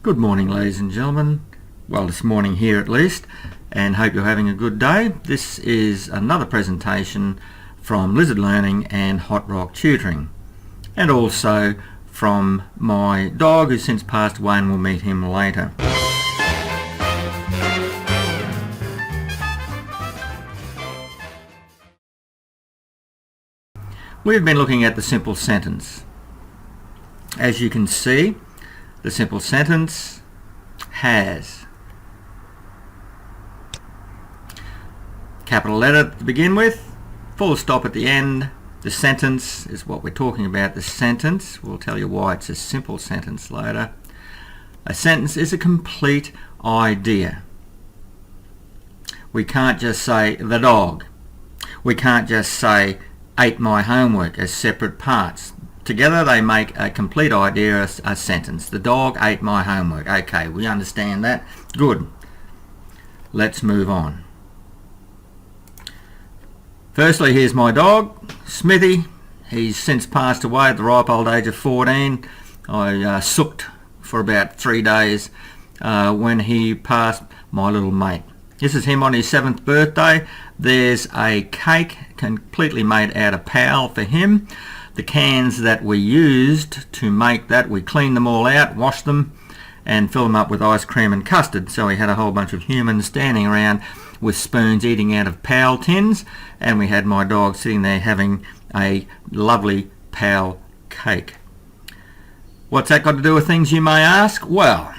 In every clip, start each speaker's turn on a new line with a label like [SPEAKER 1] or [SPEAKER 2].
[SPEAKER 1] Good morning, ladies and gentlemen. Well, this morning here at least, and hope you're having a good day. This is another presentation from Lizard Learning and Hot Rock Tutoring, and also from my dog who's since passed away, and we'll meet him later. We've been looking at the simple sentence. As you can see, the simple sentence has capital letter to begin with, full stop at the end. The sentence is what we're talking about. The sentence, we'll tell you why it's a simple sentence later. A sentence is a complete idea. We can't just say the dog. We can't just say ate my homework as separate parts. Together they make a complete idea, a sentence. The dog ate my homework. Okay, we understand that. Good. Let's move on. Firstly, here's my dog, Smithy. He's since passed away at the ripe old age of 14. I sooked for about 3 days when he passed, my little mate. This is him on his 7th birthday. There's a cake completely made out of pal for him. The cans that we used to make that, we cleaned them all out, washed them, and filled them up with ice cream and custard. So we had a whole bunch of humans standing around with spoons eating out of pal tins, and we had my dog sitting there having a lovely pal cake. What's that got to do with things, you may ask? Well,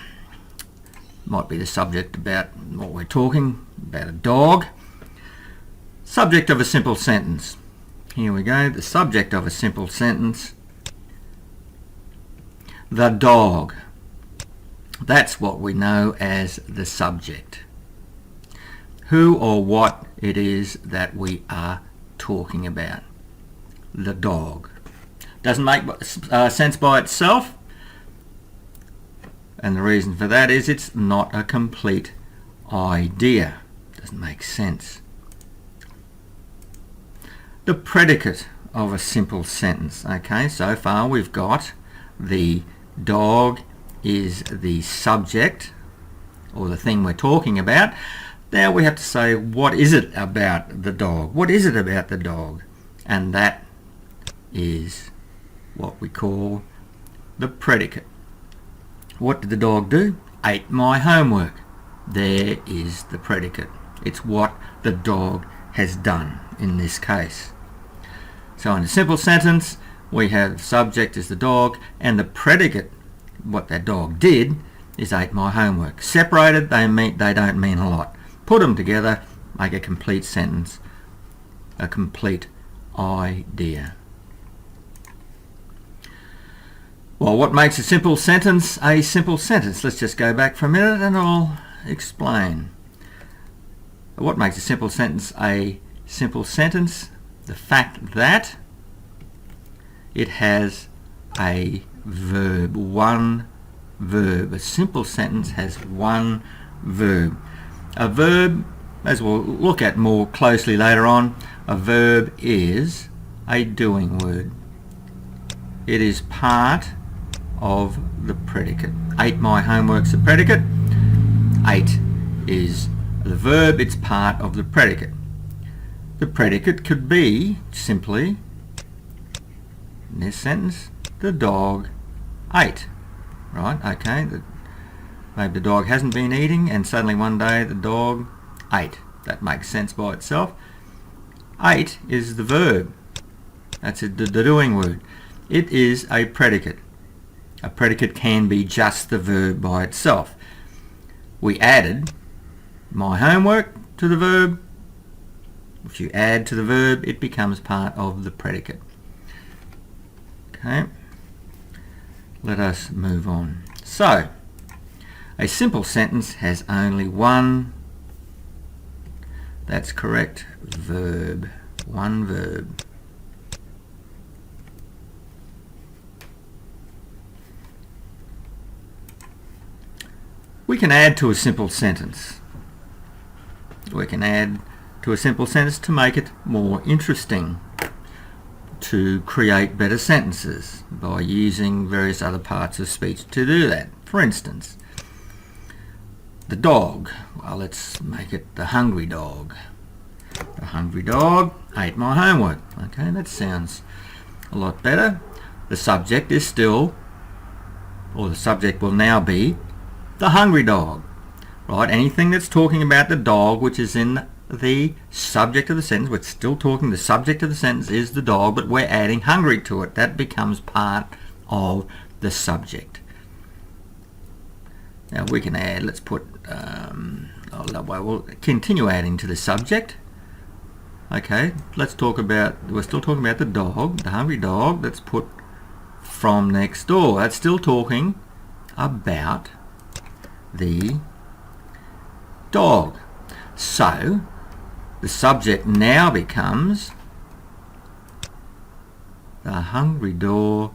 [SPEAKER 1] might be the subject about what we're talking about, a dog. Subject of a simple sentence. Here we go, the subject of a simple sentence. The dog. That's what we know as the subject. Who or what it is that we are talking about. The dog. Doesn't make sense by itself. And the reason for that is it's not a complete idea. Doesn't make sense. The predicate of a simple sentence. Okay, so far we've got the dog is the subject, or the thing we're talking about. Now we have to say, what is it about the dog? What is it about the dog? And that is what we call the predicate. What did the dog do? Ate my homework. There is the predicate. It's what the dog has done in this case. So in a simple sentence, we have subject is the dog, and the predicate, what that dog did, is ate my homework. Separated, they don't mean a lot. Put them together, make a complete sentence, a complete idea. Well, what makes a simple sentence a simple sentence? Let's just go back for a minute and I'll explain. What makes a simple sentence a simple sentence? The fact that it has a verb, one verb. A simple sentence has one verb. A verb, as we'll look at more closely later on, a verb is a doing word. It is part of the predicate. Ate my homework's a predicate. Ate is the verb, it's part of the predicate. The predicate could be simply, in this sentence, the dog ate. Right, okay, maybe the dog hasn't been eating and suddenly one day the dog ate. That makes sense by itself. Ate is the verb. That's the doing word. It is a predicate. A predicate can be just the verb by itself. We added my homework to the verb. If you add to the verb, it becomes part of the predicate. Okay, let us move on. So, a simple sentence has only one, that's correct, verb. One verb. We can add to a simple sentence. We can add to a simple sentence to make it more interesting, to create better sentences by using various other parts of speech to do that. For instance, the dog. Well, let's make it the hungry dog. The hungry dog ate my homework. Okay, that sounds a lot better. The subject is still, or the subject will now be, the hungry dog. Right, anything that's talking about the dog, which is in the subject of the sentence, we're still talking, the subject of the sentence is the dog, but we're adding hungry to it. That becomes part of the subject. Now we can add, let's put, we'll continue adding to the subject. Okay, let's talk about, we're still talking about the dog, the hungry dog. Let's put from next door. That's still talking about the dog. So the subject now becomes the hungry dog,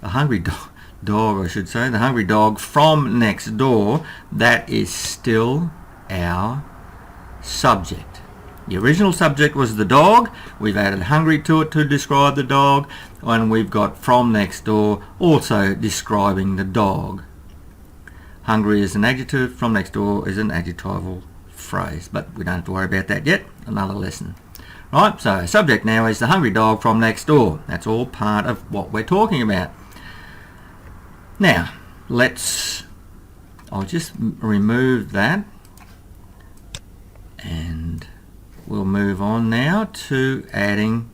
[SPEAKER 1] I should say, the hungry dog from next door. That is still our subject. The original subject was the dog. We've added hungry to it to describe the dog, and we've got from next door also describing the dog. Hungry is an adjective, from next door is an adjectival phrase, but we don't have to worry about that yet. Another lesson. Right, so subject now is the hungry dog from next door. That's all part of what we're talking about. Now, I'll just remove that, and we'll move on now to adding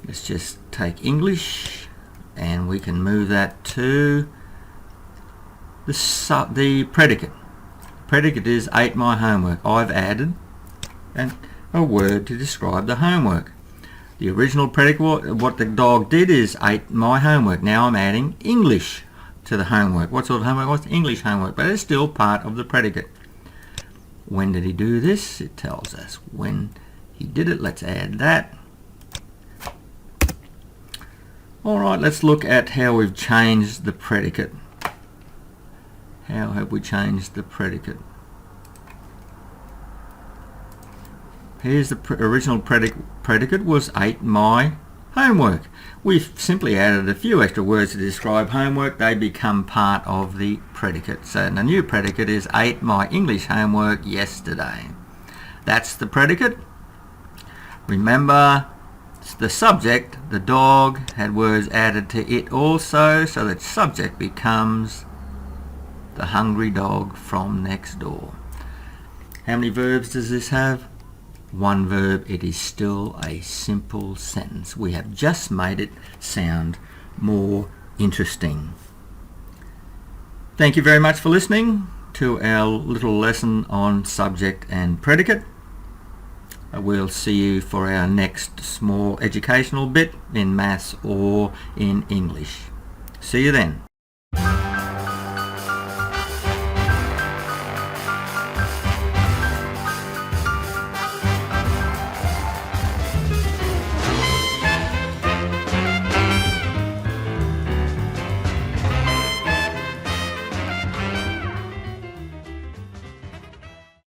[SPEAKER 1] let's just take English, and we can move that to the predicate. Predicate is ate my homework. I've added a word to describe the homework. The original predicate, what the dog did, is ate my homework. Now I'm adding English to the homework. What sort of homework? What's English homework? But it's still part of the predicate. When did he do this? It tells us when he did it. Let's add that. Alright, let's look at how we've changed the predicate. How have we changed the predicate? Here's the original predicate was ate my homework. We've simply added a few extra words to describe homework. They become part of the predicate. So the new predicate is ate my English homework yesterday. That's the predicate. Remember, the subject, the dog, had words added to it also, so the subject becomes the hungry dog from next door. How many verbs does this have? One verb. It is still a simple sentence. We have just made it sound more interesting. Thank you very much for listening to our little lesson on subject and predicate. We'll see you for our next small educational bit in maths or in English. See you then.